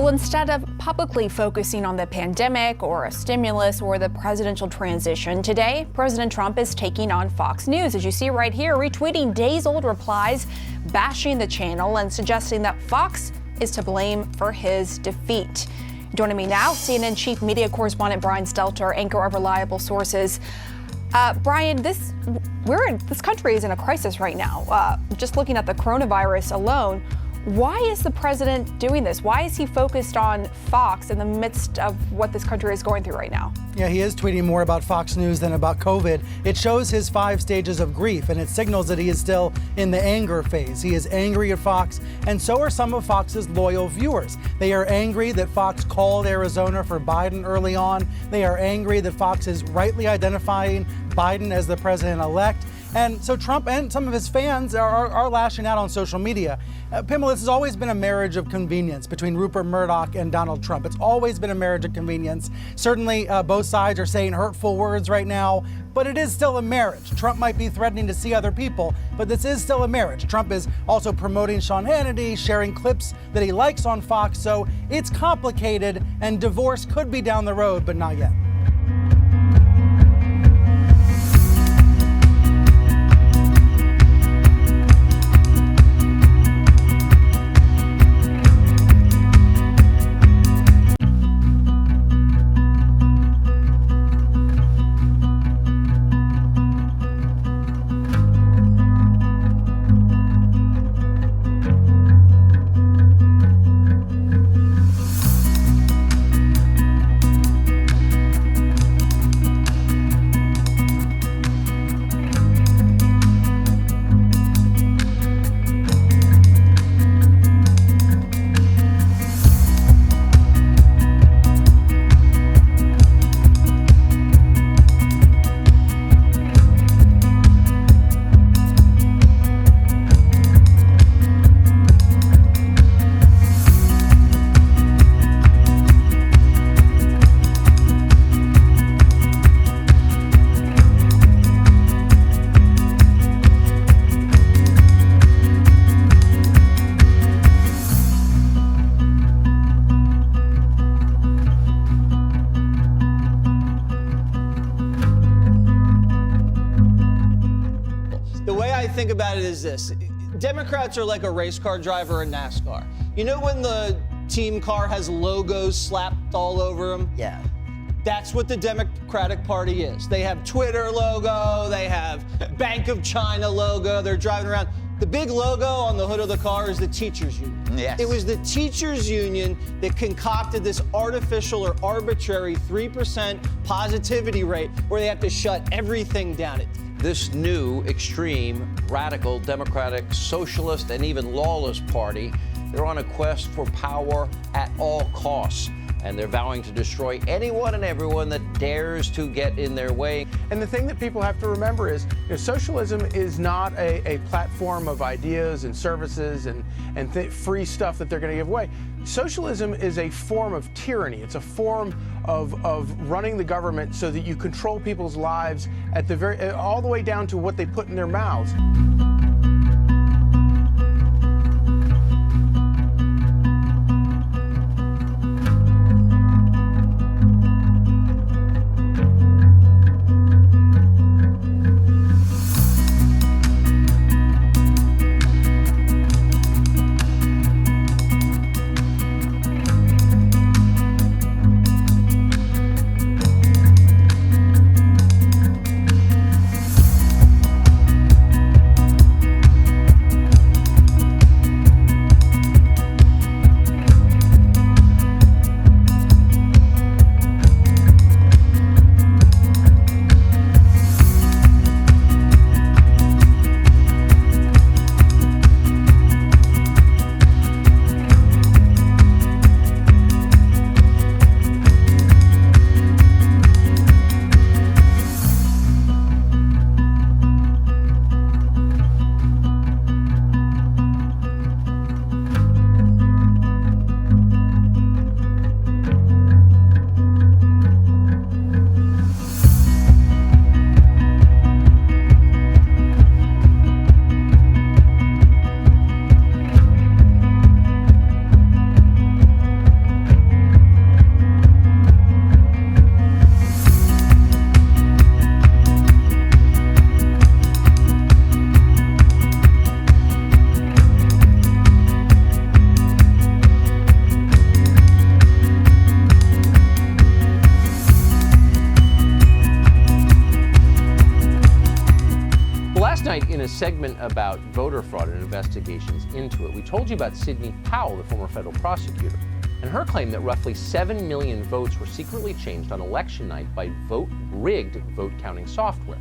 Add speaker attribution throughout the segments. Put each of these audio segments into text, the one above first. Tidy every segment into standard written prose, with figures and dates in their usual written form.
Speaker 1: Well, instead of publicly focusing on the pandemic or a stimulus or the presidential transition, today, President Trump is taking on Fox News, as you see right here, retweeting days-old replies, bashing the channel and suggesting that Fox is to blame for his defeat. Joining me now, CNN chief media correspondent Brian Stelter, anchor of Reliable Sources. Brian, this country is in a crisis right now. Just looking at the coronavirus alone, why is the president doing this? Why is he focused on Fox in the midst of what this country is going through right now?
Speaker 2: Yeah, he is tweeting more about Fox News than about COVID. It shows his 5 stages of grief, and it signals that he is still in the anger phase. He is angry at Fox, and so are some of Fox's loyal viewers. They are angry that Fox called Arizona for Biden early on. They are angry that Fox is rightly identifying Biden as the president-elect. And so Trump and some of his fans are lashing out on social media. Pamela, this has always been a marriage of convenience between Rupert Murdoch and Donald Trump. It's always been a marriage of convenience. Certainly, both sides are saying hurtful words right now, but it is still a marriage. Trump might be threatening to see other people, but this is still a marriage. Trump is also promoting Sean Hannity, sharing clips that he likes on Fox, so it's complicated, and divorce could be down the road, but not yet.
Speaker 3: Think about it is this. Democrats are like a race car driver in NASCAR. You know when the team car has logos slapped all over them?
Speaker 4: Yeah.
Speaker 3: That's what the Democratic Party is. They have Twitter logo, they have Bank of China logo, they're driving around. The big logo on the hood of the car is the teachers union.
Speaker 4: Yes.
Speaker 3: It was the teachers union that concocted this artificial or arbitrary 3% positivity rate where they have to shut everything down.
Speaker 5: This new extreme, radical, democratic, socialist, and even lawless party, they're on a quest for power at all costs. And they're vowing to destroy anyone and everyone that dares to get in their way.
Speaker 6: And the thing that people have to remember is, socialism is not a platform of ideas and services and free stuff that they're going to give away. Socialism is a form of tyranny. It's a form of running the government so that you control people's lives at the all the way down to what they put in their mouths.
Speaker 5: segment about voter fraud and investigations into it, we told you about Sidney Powell, the former federal prosecutor, and her claim that roughly 7 million votes were secretly changed on election night by rigged vote-counting software.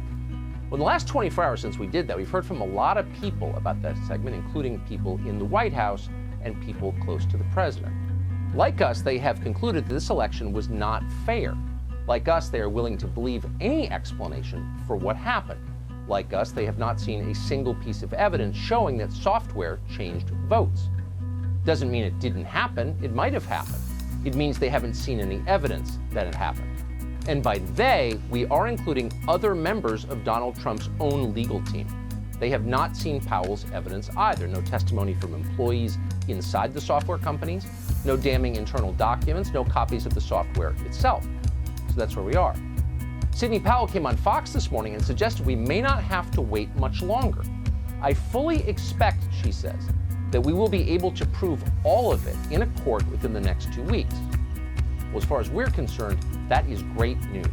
Speaker 5: Well, in the last 24 hours since we did that, we've heard from a lot of people about that segment, including people in the White House and people close to the president. Like us, they have concluded that this election was not fair. Like us, they are willing to believe any explanation for what happened. Like us, they have not seen a single piece of evidence showing that software changed votes. Doesn't mean it didn't happen. It might have happened. It means they haven't seen any evidence that it happened. And by they, we are including other members of Donald Trump's own legal team. They have not seen Powell's evidence either. No testimony from employees inside the software companies, no damning internal documents, no copies of the software itself. So that's where we are. Sidney Powell came on Fox this morning and suggested we may not have to wait much longer. I fully expect, she says, that we will be able to prove all of it in a court within the next 2 weeks. Well, as far as we're concerned, that is great news.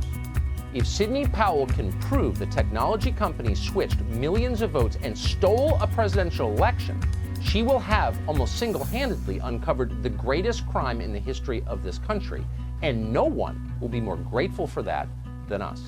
Speaker 5: If Sidney Powell can prove the technology companies switched millions of votes and stole a presidential election, she will have almost single-handedly uncovered the greatest crime in the history of this country, and no one will be more grateful for that than us.